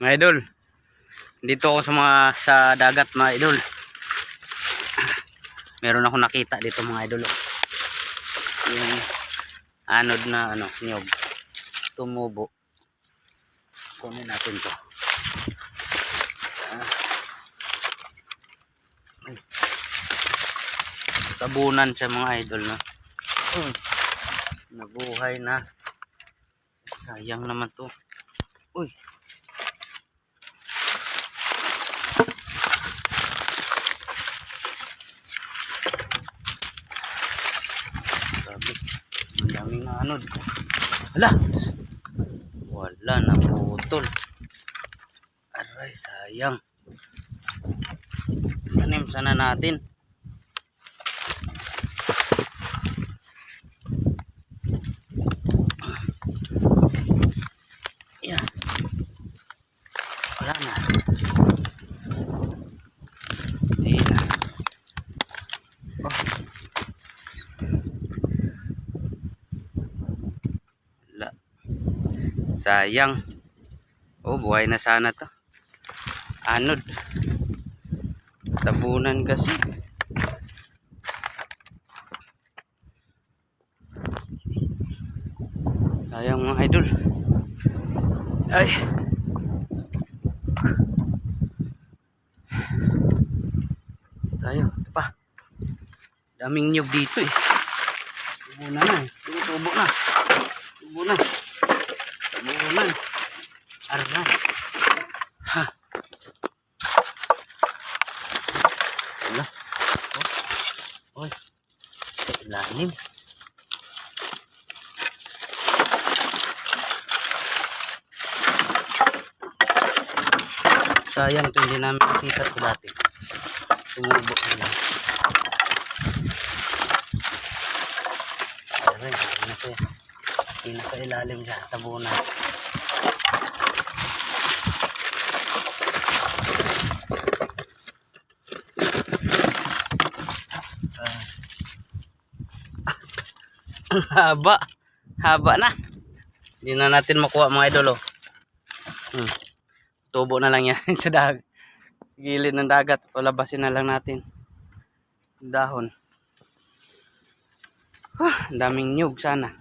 Mga idol, dito ako sa dagat mga idol. Meron ako nakita dito mga idol. Yung anod na niyog. Tumubo. Kunin natin to. Tabunan siya mga idol na. Nabuhay na. Sayang naman to. Uy. Sabi, madaming na anod. Hala. Wala na putol. Aray, sayang. Tanim sana natin. Yan. Wala na. Ayan na. Oh. Wala. Sayang. Oh, buhay na sana to. Anod. Tabunan kasi. Sayang mga idol. Ay. Tayo, ito pa. Daming nyug dito eh. Tubo na na. Tubo na. Tubo na. Tubo na. Arna. Ha. Wala. Oh. Oy. Sa ilalim. Sayang ito, hindi namin nakita ito dati. Tumubo na lang. Aray, ano siya? Pinakailalim siya, tabunan. Haba. Haba na. Hindi na natin makuha mga idol. Tubo na lang yan sa gilid ng dagat. Palabasin na lang natin dahon. Daming nyug sana.